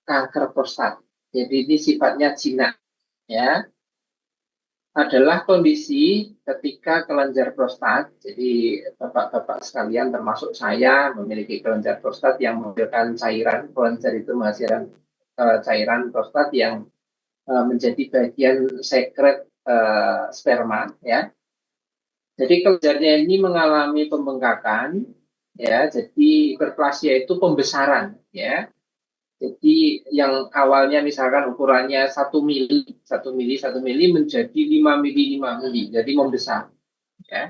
kanker prostat. Jadi ini sifatnya jinak, ya. Adalah kondisi ketika kelenjar prostat, jadi bapak-bapak sekalian termasuk saya memiliki kelenjar prostat yang menghasilkan cairan, kelenjar itu menghasilkan cairan prostat yang menjadi bagian sekret sperma, ya. Jadi kelenjarnya ini mengalami pembengkakan, ya. Jadi hiperplasia itu pembesaran, ya. Jadi yang awalnya misalkan ukurannya 1 mili, 1 mili, 1 mili menjadi 5 mili, 5 mili, jadi membesar, ya.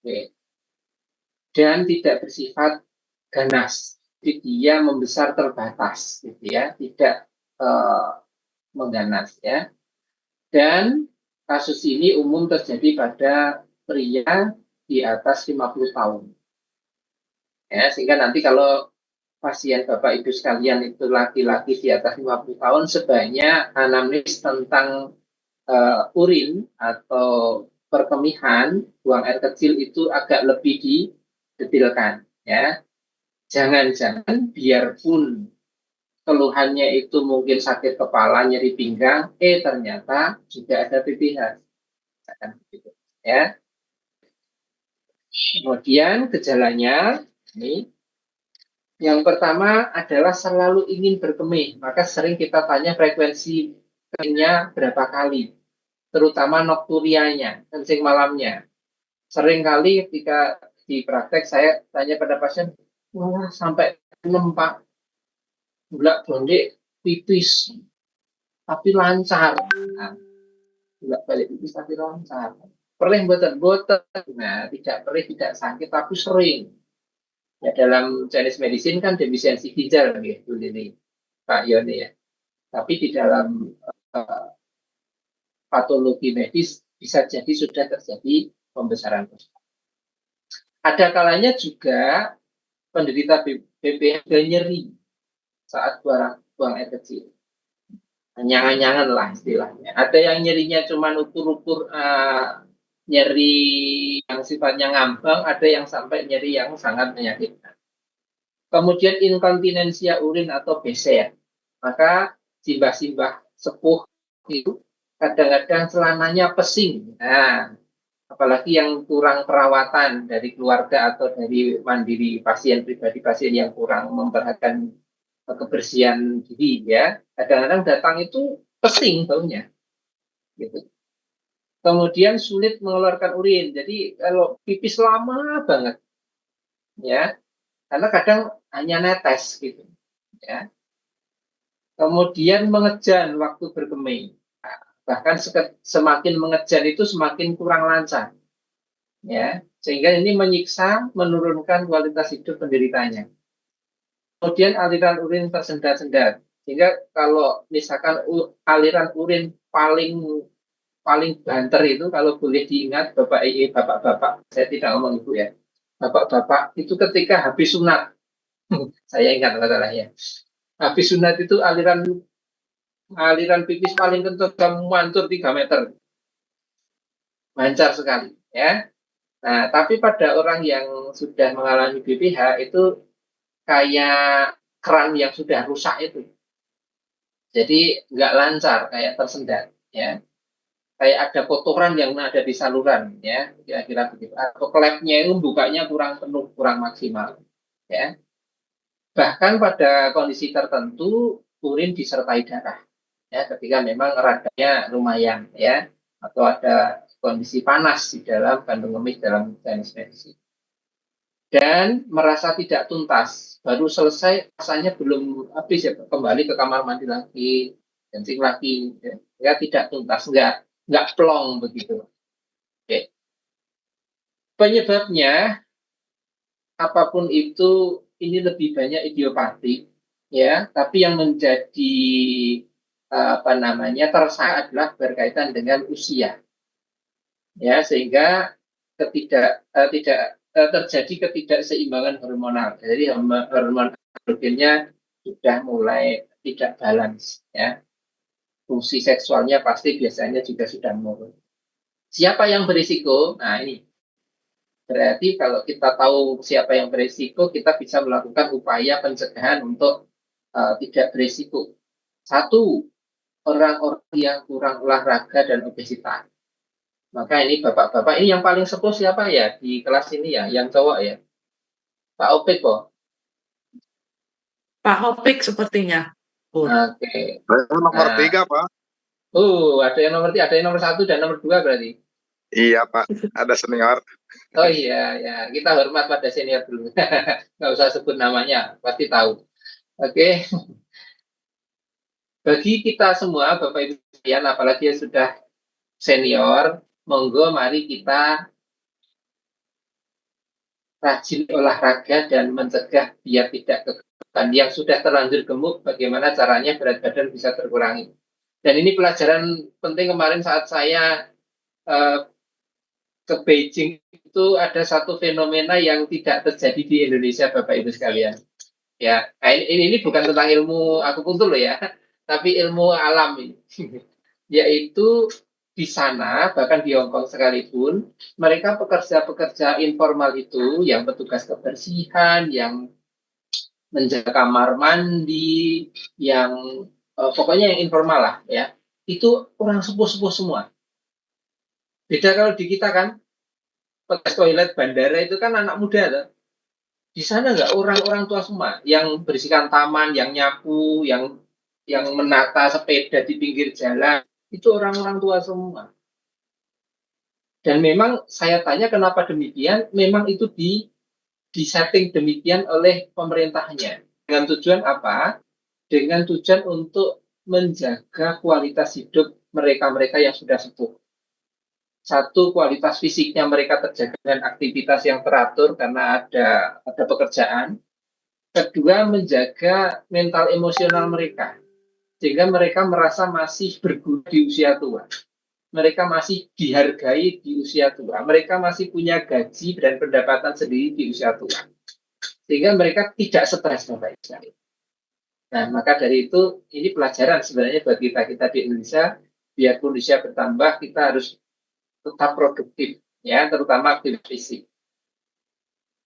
Oke. Dan tidak bersifat ganas, jadi dia membesar terbatas, gitu ya, tidak eh, mengganas, ya. Dan kasus ini umum terjadi pada pria di atas 50 tahun, ya. Sehingga nanti kalau pasien Bapak Ibu sekalian itu laki-laki di atas 50 tahun, sebaiknya anamnes tentang urin atau perkemihan, buang air kecil itu agak lebih didetilkan, ya. Jangan-jangan biarpun keluhannya itu mungkin sakit kepala, nyeri pinggang, ternyata juga ada PPH, ya. Kemudian gejalanya ini, yang pertama adalah selalu ingin berkemih, maka sering kita tanya frekuensi kencingnya berapa kali, terutama nokturianya, kencing malamnya. Sering kali ketika di praktek saya tanya pada pasien, wah sampai 6 Pak, bolak balik pipis, tapi lancar. Nah, bolak balik pipis tapi lancar. Perih boten-boten, nah tidak perih, tidak sakit, tapi sering. Ya, dalam Chinese medicine kan defisiensi ginjal gitu ini Pak Yoni, ya. Tapi di dalam patologi medis bisa jadi sudah terjadi pembesaran prostat. Ada kalanya juga penderita BPH nyeri saat buang air kecil. Nyang-nyangan lah istilahnya. Ada yang nyerinya cuma ukur-ukur nyeri yang sifatnya ngambang, ada yang sampai nyeri yang sangat menyakitkan. Kemudian inkontinensia urin atau BCR. Maka simbah-simbah sepuh itu kadang-kadang celananya pesing. Nah, apalagi yang kurang perawatan dari keluarga atau dari mandiri pasien pribadi, pasien yang kurang memperhatikan kebersihan diri, ya. Kadang-kadang datang itu pesing baunya, gitu. Kemudian sulit mengeluarkan urin. Jadi kalau pipis lama banget, ya, karena kadang hanya netes, gitu, ya. Kemudian mengejan waktu berkemih. Nah, bahkan semakin mengejan itu semakin kurang lancar, ya. Sehingga ini menyiksa, menurunkan kualitas hidup penderitanya. Kemudian aliran urin tersendat-sendat. Sehingga kalau misalkan aliran urin paling paling banter itu, kalau boleh diingat bapak-bapak, saya tidak ngomong ibu, ya. Bapak-bapak itu ketika habis sunat, saya ingat masalah, ya. Habis sunat itu aliran pipis paling kentut kamu mantur 3 meter. Lancar sekali, ya. Nah, tapi pada orang yang sudah mengalami BPH itu kayak keran yang sudah rusak itu. Jadi nggak lancar, kayak tersendat, ya. Kayak ada kotoran yang ada di saluran, ya, kira-kira begitu. Atau klepnya itu bukanya kurang penuh, kurang maksimal, ya. Bahkan pada kondisi tertentu urin disertai darah, ya, ketika memang radanya lumayan, ya, atau ada kondisi panas di dalam kandung kemih dalam Chinese medicine. Dan merasa tidak tuntas, baru selesai rasanya belum habis, ya, kembali ke kamar mandi lagi, kencing lagi, ya, tidak tuntas, nggak plong begitu. Oke. Penyebabnya apapun itu, ini lebih banyak idiopatik, ya, tapi yang menjadi tersangka adalah berkaitan dengan usia, ya, sehingga tidak terjadi ketidakseimbangan hormonal. Jadi hormon androgennya sudah mulai tidak balance, ya. Fungsi seksualnya pasti biasanya juga sudah menurun. Siapa yang berisiko? Nah, ini berarti kalau kita tahu siapa yang berisiko, kita bisa melakukan upaya pencegahan untuk tidak berisiko. Satu, orang-orang yang kurang olahraga dan obesitas. Maka ini bapak-bapak ini yang paling sepuh siapa ya di kelas ini ya, yang cowok ya? Pak Opik kok. Pak Opik sepertinya. Oke. Saya nomor Nah, 3, Pak. ada yang nomor 3, ada yang nomor 1 dan nomor 2 berarti. Iya, Pak. Ada senior. Oh iya, ya kita hormat pada senior dulu. Nggak usah sebut namanya, pasti tahu. Oke. Bagi kita semua, Bapak Ibu sekalian, apalagi yang sudah senior, monggo mari kita rajin olahraga dan mencegah biar tidak kegemukan. Yang sudah terlanjur gemuk, bagaimana caranya berat badan bisa terkurangi. Dan ini pelajaran penting kemarin saat saya ke Beijing, itu ada satu fenomena yang tidak terjadi di Indonesia, Bapak Ibu sekalian. Ya, ini bukan tentang ilmu akupuntur loh ya, tapi ilmu alam ini. Yaitu di sana, bahkan di Hong Kong sekalipun, mereka pekerja-pekerja informal itu, yang petugas kebersihan, yang menjaga kamar mandi, yang pokoknya yang informal lah ya, itu orang sepuh-sepuh semua. Beda kalau di kita kan, petugas toilet bandara itu kan anak muda tuh. Di sana nggak, orang-orang tua semua, yang bersihkan taman, yang nyapu, yang menata sepeda di pinggir jalan, itu orang-orang tua semua. Dan memang saya tanya kenapa demikian, memang itu di-setting demikian oleh pemerintahnya. Dengan tujuan apa? Dengan tujuan untuk menjaga kualitas hidup mereka-mereka yang sudah sepuh. Satu, kualitas fisiknya mereka terjaga dengan aktivitas yang teratur karena ada pekerjaan. Kedua, menjaga mental emosional mereka, sehingga mereka merasa masih berguna di usia tua. Mereka masih dihargai di usia tua. Mereka masih punya gaji dan pendapatan sendiri di usia tua. Sehingga mereka tidak stres, Bapak Ibu. Nah, maka dari itu, ini pelajaran sebenarnya buat kita di Indonesia. Biarpun usia bertambah, kita harus tetap produktif, ya, terutama aktivitas fisik.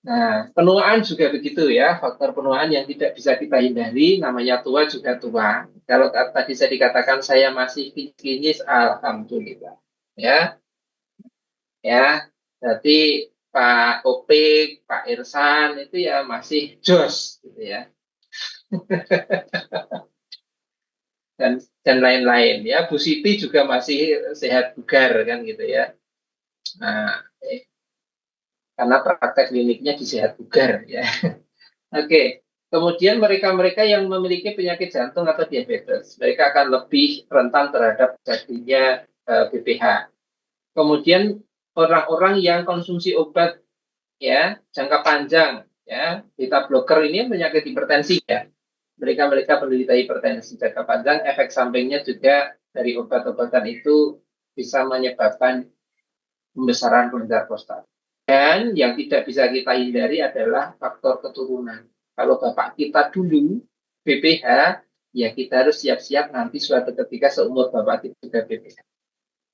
Nah, penuaan juga begitu ya, faktor penuaan yang tidak bisa kita hindari, namanya tua juga tua. Kalau tadi saya dikatakan saya masih kinis, alhamdulillah. Ya, ya, berarti Pak Opik, Pak Irsan itu ya masih jos, gitu ya. dan lain-lain ya. Bu Siti juga masih sehat bugar kan gitu ya. Nah, karena praktek kliniknya di sehat bugar ya. Oke, kemudian mereka-mereka yang memiliki penyakit jantung atau diabetes, mereka akan lebih rentan terhadap terjadinya BPH. Kemudian orang-orang yang konsumsi obat ya jangka panjang ya, beta blocker ini penyakit hipertensi ya. Mereka penderita hipertensi jangka panjang, efek sampingnya juga dari obat-obatan itu bisa menyebabkan pembesaran kelenjar prostat. Dan yang tidak bisa kita hindari adalah faktor keturunan. Kalau bapak kita dulu BPH, ya kita harus siap-siap nanti suatu ketika seumur bapak kita juga BPH.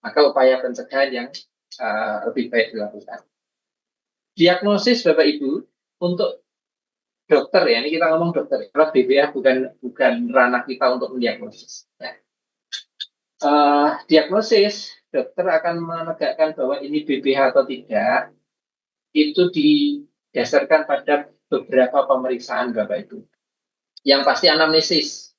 Maka upaya pencegahan yang lebih baik dilakukan. Diagnosis Bapak Ibu untuk dokter ya, ini kita ngomong dokter, karena BPH bukan ranah kita untuk mendiagnosis. Ya. Diagnosis, dokter akan menegakkan bahwa ini BPH atau tidak, itu didasarkan pada beberapa pemeriksaan Bapak Ibu. Yang pasti anamnesis,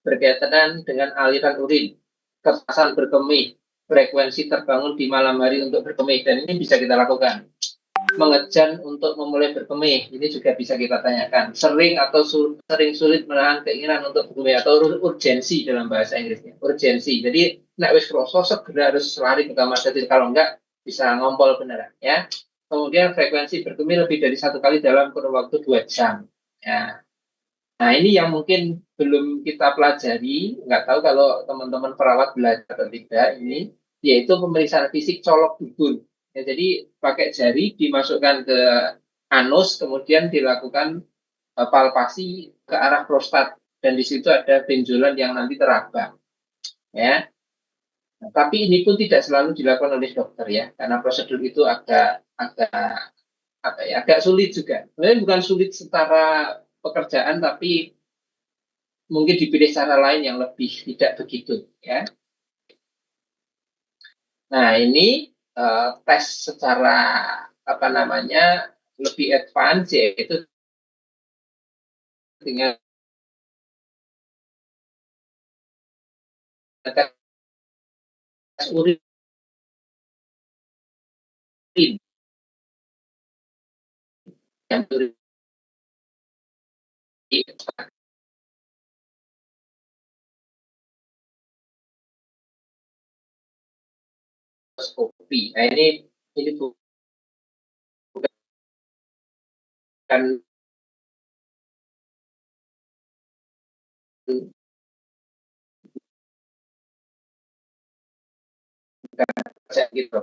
berkaitan dengan aliran urin, kekerasan berkemih, frekuensi terbangun di malam hari untuk berkemih, dan ini bisa kita lakukan. Mengejan untuk memulai berkemih, ini juga bisa kita tanyakan. Sering atau sering sulit menahan keinginan untuk berkemih, atau urgensi dalam bahasa Inggrisnya. Urgensi, jadi nek wis kroso segera harus lari ke kamar mandi, kalau enggak bisa ngompol beneran ya. Kemudian frekuensi berkemih lebih dari 1 kali dalam kurun waktu 2 jam. Ya. Nah ini yang mungkin belum kita pelajari, nggak tahu kalau teman-teman perawat belajar atau tidak ini, yaitu pemeriksaan fisik colok dubur. Ya, jadi pakai jari dimasukkan ke anus, kemudian dilakukan palpasi ke arah prostat, dan di situ ada benjolan yang nanti teraba. Ya. Nah, tapi ini pun tidak selalu dilakukan oleh dokter ya, karena prosedur itu agak sulit juga. Sebenarnya bukan sulit secara pekerjaan, tapi mungkin dipilih cara lain yang lebih tidak begitu ya. Nah, ini tes secara apa namanya lebih advance, yaitu dengan tes urin yang kopi. Nah, ini bukan gitu.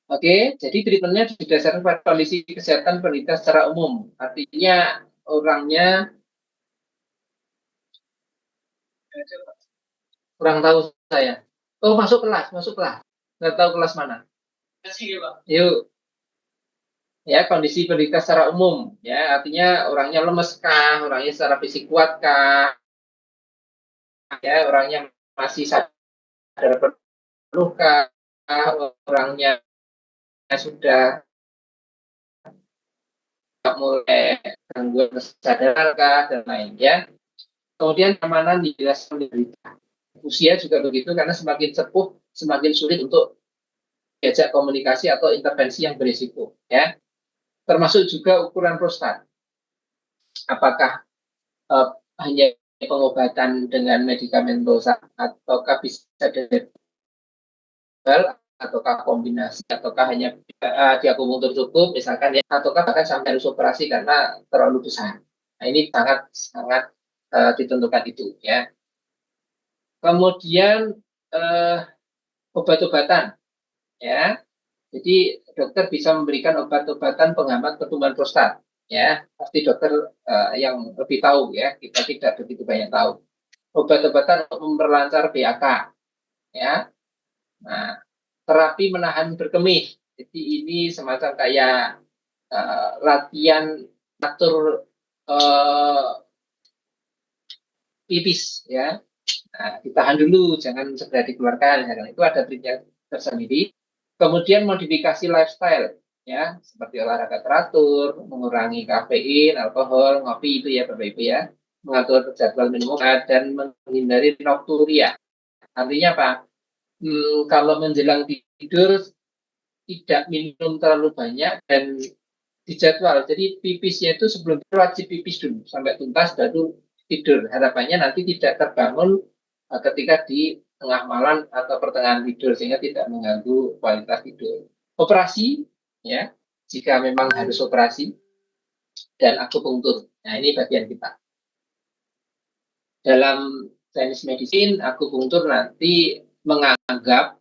Oke, jadi treatmentnya didasarkan pada kondisi kesehatan penderita secara umum. Artinya orangnya kurang tahu saya. Oh, masuk kelas. Nggak tahu kelas mana. Yuk. Ya, kondisi penderita secara umum. Ya, artinya orangnya lemes kah, orangnya secara fisik kuat kah, ya, orangnya masih sadar penuh kah, orangnya sudah mulai gangguan kesadaran kah, dan lain ya. Kemudian keamanan dijelaskan penderita. Usia juga begitu, karena semakin sepuh semakin sulit untuk diajak komunikasi atau intervensi yang berisiko ya. Termasuk juga ukuran prostat. Apakah hanya pengobatan dengan medikamentosa ataukah bisa dari ataukah kombinasi, ataukah hanya diakupunktur cukup misalkan ya, ataukah bahkan sampai harus operasi karena terlalu besar. Nah, ini sangat ditentukan itu ya. Kemudian obat-obatan ya. Jadi dokter bisa memberikan obat-obatan penghambat pertumbuhan prostat ya. Pasti dokter yang lebih tahu ya. Kita tidak begitu banyak tahu. Obat-obatan untuk memperlancar BAK ya. Nah, terapi menahan berkemih. Jadi ini semacam kayak latihan atur pipis ya. Nah, ditahan dulu, jangan segera dikeluarkan. Karena itu ada triknya tersendiri. Kemudian modifikasi lifestyle ya, seperti olahraga teratur, mengurangi kafein, alkohol, ngopi itu ya Bapak Ibu ya, mengatur jadwal minum obat dan menghindari nokturia. Artinya apa? Kalau menjelang tidur tidak minum terlalu banyak dan dijadwal. Jadi pipisnya itu sebelum tidur wajib pipis dulu sampai tuntas baru tidur. Harapannya nanti tidak terbangun ketika di tengah malam atau pertengahan tidur sehingga tidak mengganggu kualitas tidur. Operasi ya, jika memang harus operasi, dan akupunktur. Nah, ini bagian kita. Dalam teknis medicine, akupunktur nanti menganggap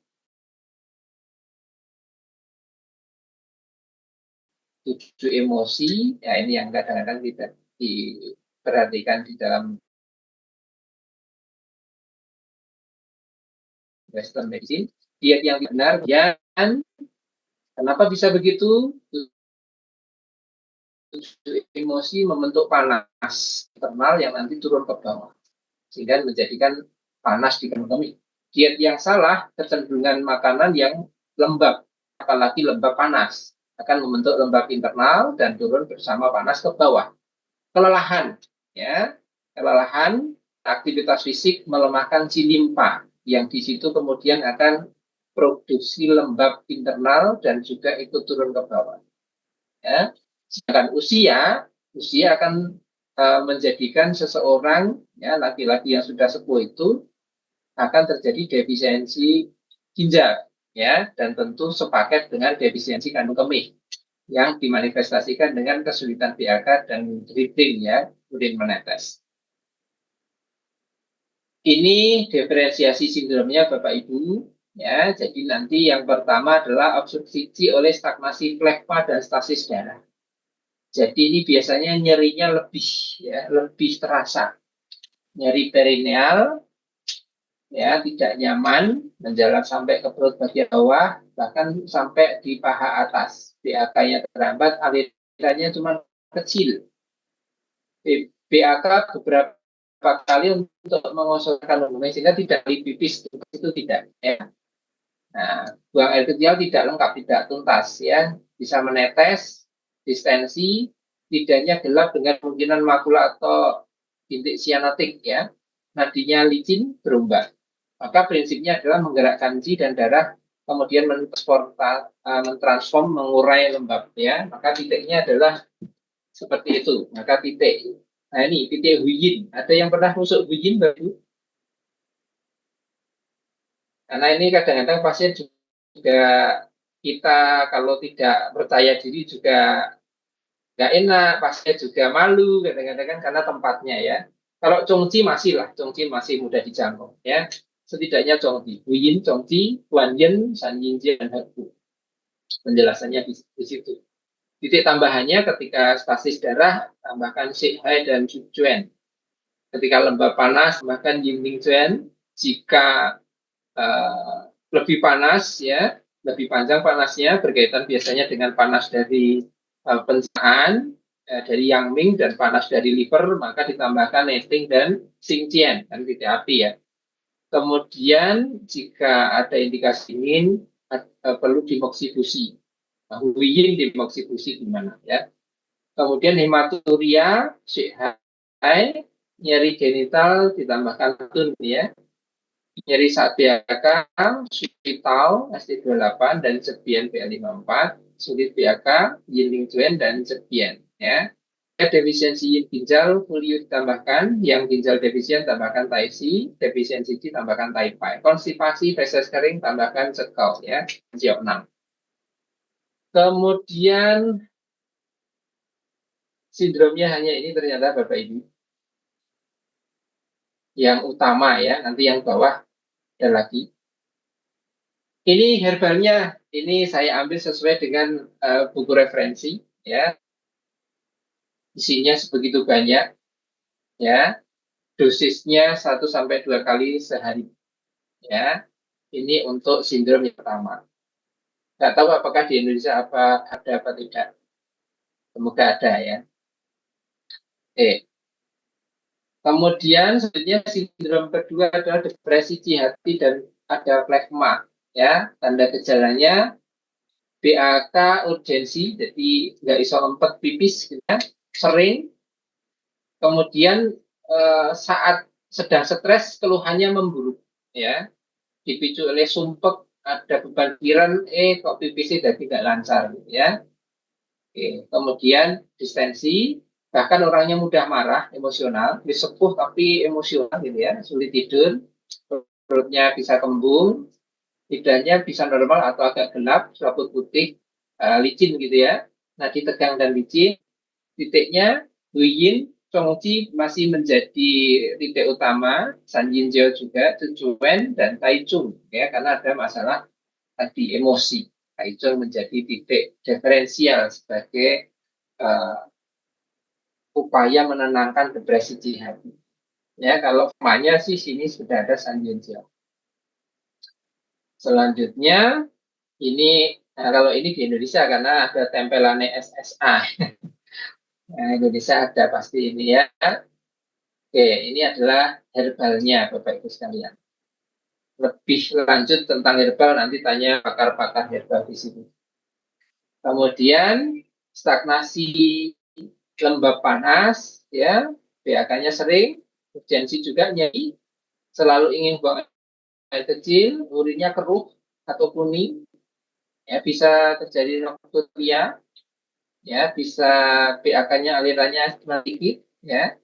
tujuh emosi, ya ini yang kadang-kadang tidak diperhatikan di dalam Western medicine. Diet yang benar, dan kenapa bisa begitu? Tujuh emosi membentuk panas internal yang nanti turun ke bawah, sehingga menjadikan panas di kemih. Diet yang salah, kecenderungan makanan yang lembab, apalagi lembab panas, akan membentuk lembab internal dan turun bersama panas ke bawah. Kelelahan, ya, kelelahan, aktivitas fisik melemahkan si limfa, yang di situ kemudian akan produksi lembab internal dan juga ikut turun ke bawah. Ya, Sedangkan usia akan menjadikan seseorang, ya, laki-laki yang sudah sepuh itu akan terjadi defisiensi ginjal, ya, dan tentu sepaket dengan defisiensi kandung kemih yang dimanifestasikan dengan kesulitan BAK dan breathing, ya, urin menetes. Ini diferensiasi sindromnya Bapak Ibu, ya. Jadi nanti yang pertama adalah obstruksi oleh stagnasi plekma dan stasis darah. Jadi ini biasanya nyerinya lebih, ya, lebih terasa. Nyeri perineal, ya, tidak nyaman, menjalar sampai ke perut bagian bawah, bahkan sampai di paha atas. BAK-nya terhambat, alirannya cuma kecil. BAK beberapa kali untuk mengosongkan lambung sehingga tidak pipis itu tidak, ya. Nah, buang air kecil tidak lengkap, tidak tuntas, ya, bisa menetes, distensi, tidaknya gelap dengan kemungkinan makula atau bintik sianotik, ya, nadinya licin berombak. Maka prinsipnya adalah menggerakkan ji dan darah, kemudian mentransform, mengurai lembab, ya. Maka titiknya adalah seperti itu. Maka titik. Nah, ini titik Huyin. Ada yang pernah masuk Huyin, Bapak? Karena ini kadang-kadang pasien juga, kita kalau tidak percaya diri juga nggak enak, pasien juga malu kadang-kadang kan karena tempatnya, ya. Kalau Chongqi masih lah, Chongqi masih mudah dijangkau, ya. Setidaknya Chongqi, Huyin, Chongqi, Guanyin, Sanyinji, dan Hebu. Penjelasannya di situ. Titik tambahannya ketika stasis darah, tambahkan Shihai dan Jujuan. Ketika lembab panas, tambahkan Yingling Juan. Jika lebih panas, ya, lebih panjang panasnya, berkaitan biasanya dengan panas dari pencernaan, dari Yangming, dan panas dari liver, maka ditambahkan Neting dan Xingjian, dan titik api, ya. Kemudian jika ada indikasi dingin, perlu dimoksibusi. Nah, Huyin dimoksibusi gimana, ya. Kemudian hematuria, Shihai, nyeri genital ditambahkan tun, ya. Nyeri saat BAK, Suitau, ST28, dan Cebian BA54, sulit BAK, Yinling Juan, dan Cebian, ya. Defisiensi ginjal, polio ditambahkan, yang ginjal defisien tambahkan Taisi, defisiensi D tambahkan Taipai. Konstipasi, feses kering tambahkan Cekau, ya, G6. Kemudian sindromnya hanya ini ternyata Bapak Ibu. Yang utama, ya, nanti yang bawah ada lagi. Ini herbalnya, ini saya ambil sesuai dengan buku referensi, ya. Isinya sebegitu banyak, ya. Dosisnya 1-2 kali sehari, ya. Ini untuk sindrom yang pertama. Nggak tahu apakah di Indonesia ada apa tidak. Semoga ada, ya. Oke. Kemudian sebenarnya sindrom kedua adalah depresi hati dan ada plekma, ya. Tanda gejalanya BAK urgensi, jadi nggak iso empet pipis, ya, sering. Kemudian saat sedang stres keluhannya memburuk, ya, dipicu oleh sumpek, ada beban pikiran, kok pipisnya jadi nggak lancar, ya. Oke. Kemudian distensi, bahkan orangnya mudah marah, emosional, disepuh tapi emosional, gitu, ya, sulit tidur, perutnya bisa kembung, tidaknya bisa normal atau agak gelap, selaput putih, licin, gitu, ya. Nadi tegang dan licin. Titiknya Huyin, Chongqi masih menjadi titik utama, Sanyinjiao juga, Zhuwen, dan Taichung, ya, karena ada masalah tadi emosi. Taichung menjadi titik diferensial sebagai upaya menenangkan depresi hati. Ya, kalau namanya sih sini sudah ada Sanyinjiao. Selanjutnya ini, kalau ini di Indonesia karena ada tempelannya SSA. Nah, Indonesia ada pasti ini, ya. Oke, ini adalah herbalnya Bapak Ibu sekalian. Lebih lanjut tentang herbal nanti tanya pakar-pakar herbal di sini. Kemudian stagnasi lembab panas, ya, BAK-nya sering, urgensi juga nyeri, selalu ingin buang air kecil, urinnya keruh atau kuning, ya, bisa terjadi nokturia, ya, bisa pH-nya alirannya sedikit, ya.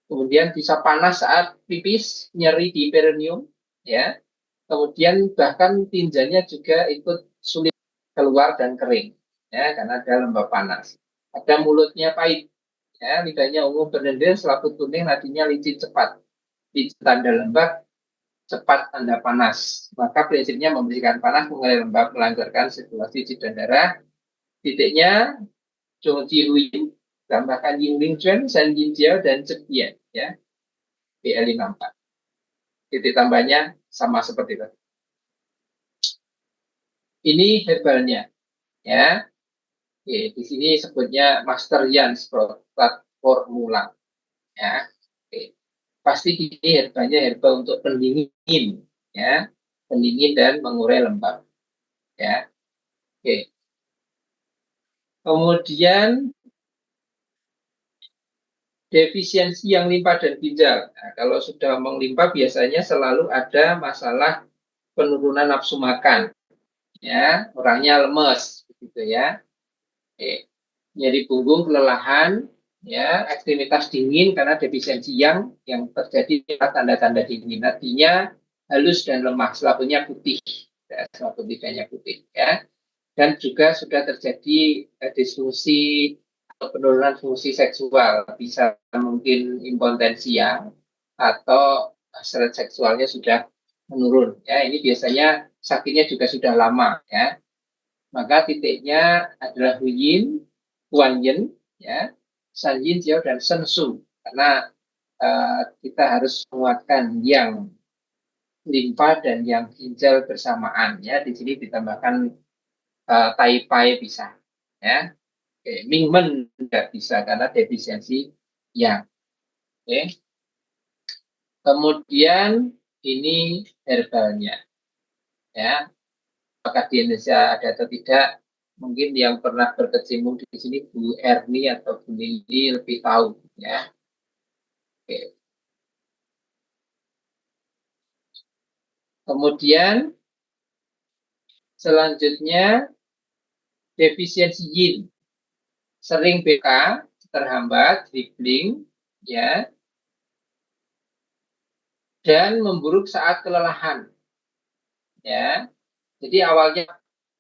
Kemudian bisa panas saat pipis, nyeri di perineum, ya. Kemudian bahkan tinjanya juga ikut sulit keluar dan kering, ya, karena ada lembab panas. Ada mulutnya pahit, ya, lidahnya ungu berlendir, selaput kuning, nadinya licin cepat. Di tanda lembab, cepat tanda panas. Maka prinsipnya membersihkan panas, mengurai lembab, melancarkan sirkulasi dan darah. Titiknya Zhou Jihui, tambahkan Yingling Chuan, San Yin Jiao, dan Cepian, ya, BL54. Titik tambahnya sama seperti itu. Ini herbalnya, ya. Oke, di sini sebutnya Master Yan's Product Formula, ya. Oke. Pasti ini herbalnya herbal untuk pendingin, ya, pendingin dan mengurai lembab, ya. Oke. Kemudian defisiensi yang limpa dan ginjal. Nah, kalau sudah melimpah biasanya selalu ada masalah penurunan nafsu makan, ya, orangnya lemes, gitu ya. Oke. Nyeri punggung, kelelahan, ya, ekstremitas dingin karena defisiensi yang terjadi tanda-tanda dingin. Artinya halus dan lemah, selaputnya putih, ya, selaput lidahnya putih, ya. Dan juga sudah terjadi disfungsi atau penurunan fungsi seksual, bisa mungkin impotensia atau hasrat seksualnya sudah menurun, ya. Ini biasanya sakitnya juga sudah lama, ya. Maka titiknya adalah Huyin, Guanyin, ya, Sanyin, Jiao, dan Sensu. Karena kita harus menguatkan yang limfa dan yang ginjal bersamaan, ya. Di sini ditambahkan Taipai bisa, ya. Oke, Mingmen tidak bisa karena defisiensi yang. Oke. Kemudian ini herbalnya, ya. Apakah di Indonesia ada atau tidak? Mungkin yang pernah berkecimpung di sini Bu Erni atau Bu Lili lebih tahu, ya. Oke. Kemudian selanjutnya defisiensi yin, sering BK, terhambat, dribbling, ya, dan memburuk saat kelelahan, ya. Jadi awalnya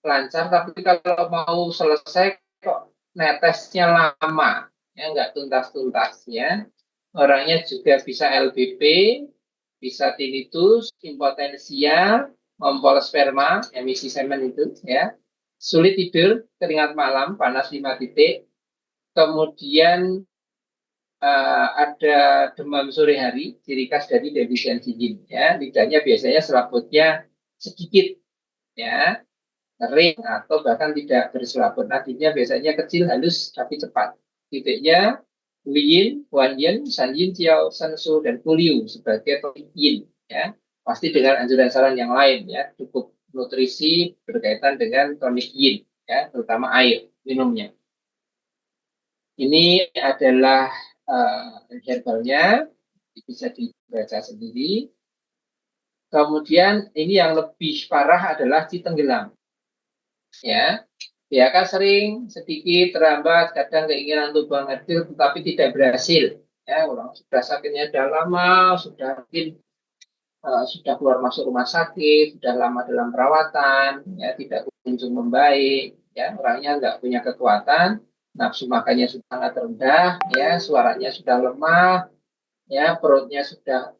lancar, tapi kalau mau selesai kok netesnya lama, ya, nggak tuntas-tuntas, ya. Orangnya juga bisa LBP, bisa tinnitus, impotensia, ngompol sperma, emisi semen itu, ya. Sulit tidur, keringat malam, panas 5 titik. Kemudian ada demam sore hari, ciri khas dari defisiensi yin, ya. Lidahnya biasanya selaputnya sedikit, ya, kering atau bahkan tidak berselaput. Nadinya biasanya kecil, halus, tapi cepat. Titiknya Yin, Huan Yin, San Yin, Jiao, Sensu, dan Kuliu sebagai topik Yin, ya. Pasti dengan anjuran saran yang lain, ya. Cukup nutrisi berkaitan dengan tonik Yin, ya, terutama air minumnya. Ini adalah herbalnya, bisa dibaca sendiri. Kemudian ini yang lebih parah adalah citenggelam, ya. Ya kan sering sedikit terlambat, kadang keinginan untuk buang air kecil tetapi tidak berhasil, ya. Orang sudah sakitnya sudah lama, sudah mungkin sudah keluar masuk rumah sakit, sudah lama dalam perawatan, ya, tidak kunjung membaik, ya, orangnya nggak punya kekuatan, nafsu makannya sudah sangat rendah, ya, suaranya sudah lemah, ya, perutnya sudah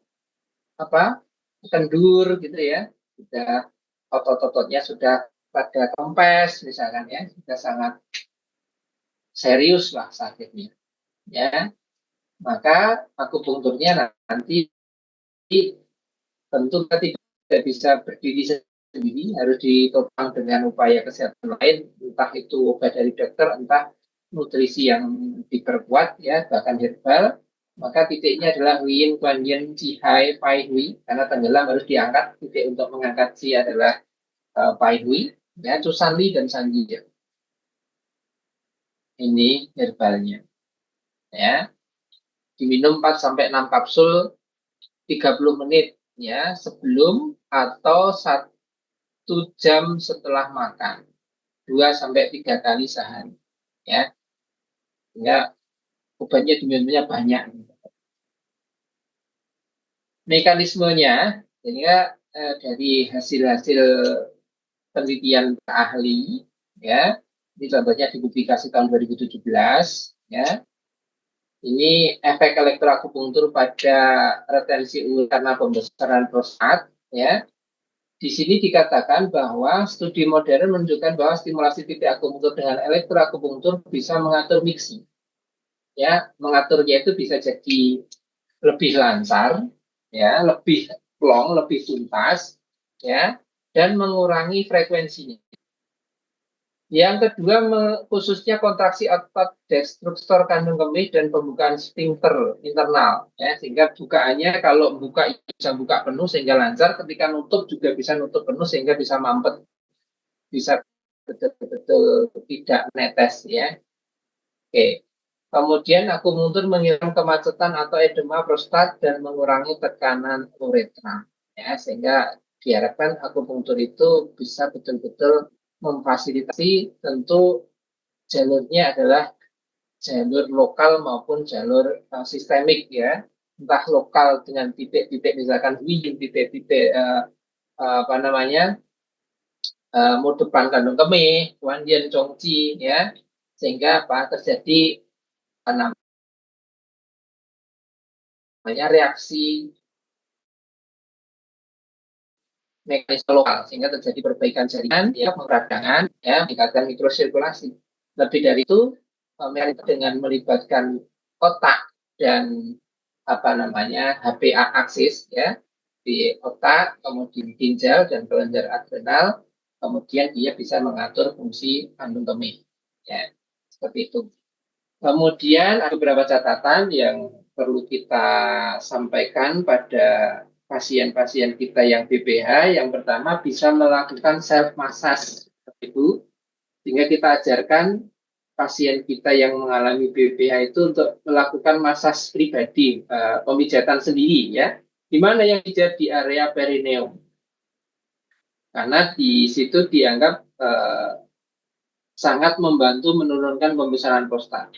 apa, kendur, gitu ya, sudah otot-ototnya sudah pada kempes, misalkan, ya, sudah sangat serius lah sakitnya, ya. Maka akupunkturnya nanti tentu tidak bisa berdiri sendiri, harus ditopang dengan upaya kesehatan lain, entah itu obat dari dokter, entah nutrisi yang diperkuat, ya, bahkan herbal. Maka titiknya adalah Huyin, Kuan Yin, Jihai, Pai Hui, karena tenggelam harus diangkat. Titik untuk mengangkat Ji adalah Pai Hui, ya, Cusanli dan Sanji. Ini herbalnya, ya. Diminum 4-6 kapsul 30 menit, ya, sebelum atau 1 jam setelah makan, 2-3 kali sehari, ya. sehingga obatnya diminumnya banyak. Mekanismenya, sehingga dari hasil-hasil penelitian ahli, ya, ini contohnya dipublikasi tahun 2017, ya. Ini efek elektroakupunktur pada retensi urin karena pembesaran prostat, ya. Di sini dikatakan bahwa studi modern menunjukkan bahwa stimulasi titik akupunktur dengan elektroakupunktur bisa mengatur miksi. Ya, mengaturnya itu bisa jadi lebih lancar, ya, lebih plong, lebih tuntas, ya, dan mengurangi frekuensinya. Yang kedua, khususnya kontraksi otot destruktor kandung kemih dan pembukaan sphincter internal, ya, sehingga bukaannya kalau buka bisa buka penuh sehingga lancar, ketika nutup juga bisa nutup penuh sehingga bisa mampet, bisa betul-betul tidak netes, ya. Oke. Kemudian akupunktur menghilangkan kemacetan atau edema prostat dan mengurangi tekanan uretra, ya, sehingga diharapkan akupunktur itu bisa betul-betul memfasilitasi, tentu jalurnya adalah jalur lokal maupun jalur sistemik, ya, entah lokal dengan titik-titik misalkan titik-titik apa namanya depan kandung kemih, Wandian Chongqi, ya, sehingga apa terjadi namanya reaksi mekanisme lokal sehingga terjadi perbaikan jaringan, ya, peradangan, ya, meningkatkan mikrosirkulasi. Lebih dari itu, mekanisme dengan melibatkan otak dan apa namanya HPA aksis, ya, di otak, kemudian ginjal dan kelenjar adrenal, kemudian dia bisa mengatur fungsi kandung kemih, ya, seperti itu. Kemudian ada beberapa catatan yang perlu kita sampaikan pada pasien-pasien kita yang BPH. Yang pertama, bisa melakukan self massage, Ibu, sehingga kita ajarkan pasien kita yang mengalami BPH itu untuk melakukan massage pribadi, pemijatan sendiri, ya. Di mana yang pijat di area perineum, karena di situ dianggap sangat membantu menurunkan pembesaran prostat.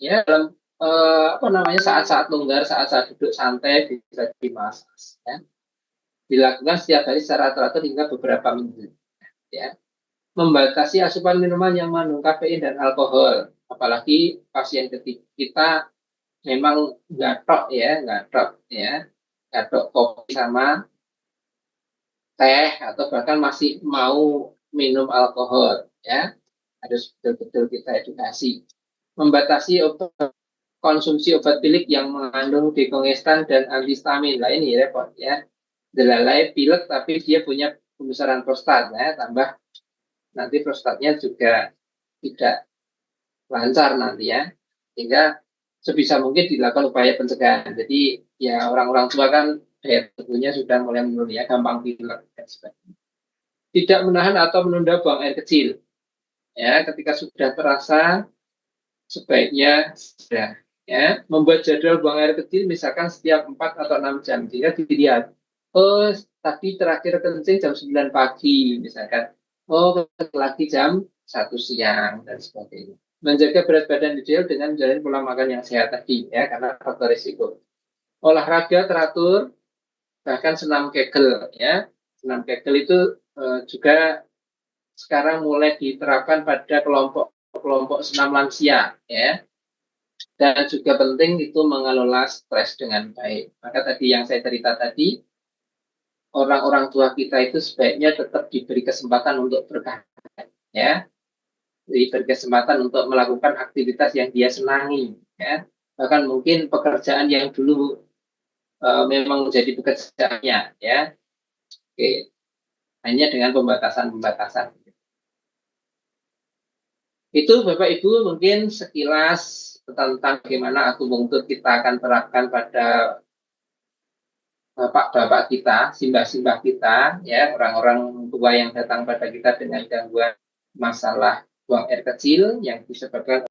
Ya, dalam apa namanya saat-saat longgar, saat-saat duduk santai bisa dimassage, ya. Dilakukan setiap hari secara teratur hingga beberapa minggu, ya. Membatasi asupan minuman yang mengandung kafein dan alkohol, apalagi pasien kita memang gatok, ya, gatok kopi sama teh atau bahkan masih mau minum alkohol, ya. Harus betul-betul kita edukasi. Membatasi konsumsi obat pilik yang mengandung dekongestan dan antihistamin. Lah ini repot, ya. Delalai pilek tapi dia punya pembesaran prostat, ya. Tambah nanti prostatnya juga tidak lancar nanti, ya. Sehingga sebisa mungkin dilakukan upaya pencegahan. Jadi ya orang-orang tua kan daya tubuhnya sudah mulai menurun, ya, gampang pilek dan sebagainya. Tidak menahan atau menunda buang air kecil. Ya, ketika sudah terasa sebaiknya sudah, ya, membuat jadwal buang air kecil misalkan setiap 4 atau 6 jam, jika dilihat, oh tadi terakhir kencing jam 9 pagi misalkan, oh lagi jam 1 siang dan sebagainya. Menjaga berat badan ideal dengan menjalani pola makan yang sehat tadi, ya, karena faktor risiko. Olahraga teratur, bahkan senam kegel, ya. Senam kegel itu juga sekarang mulai diterapkan pada kelompok senam lansia, ya. Dan juga penting itu mengelola stres dengan baik. Maka tadi yang saya cerita tadi, orang-orang tua kita itu sebaiknya tetap diberi kesempatan untuk berkarya, ya, diberi kesempatan untuk melakukan aktivitas yang dia senangi, ya. Bahkan mungkin pekerjaan yang dulu memang menjadi pekerjaannya, ya. Oke, hanya dengan pembatasan-pembatasan. Itu Bapak Ibu mungkin sekilas tentang bagaimana akupunktur kita akan terapkan pada bapak-bapak kita, simbah-simbah kita, ya, orang-orang tua yang datang pada kita dengan gangguan masalah buang air kecil yang disebabkan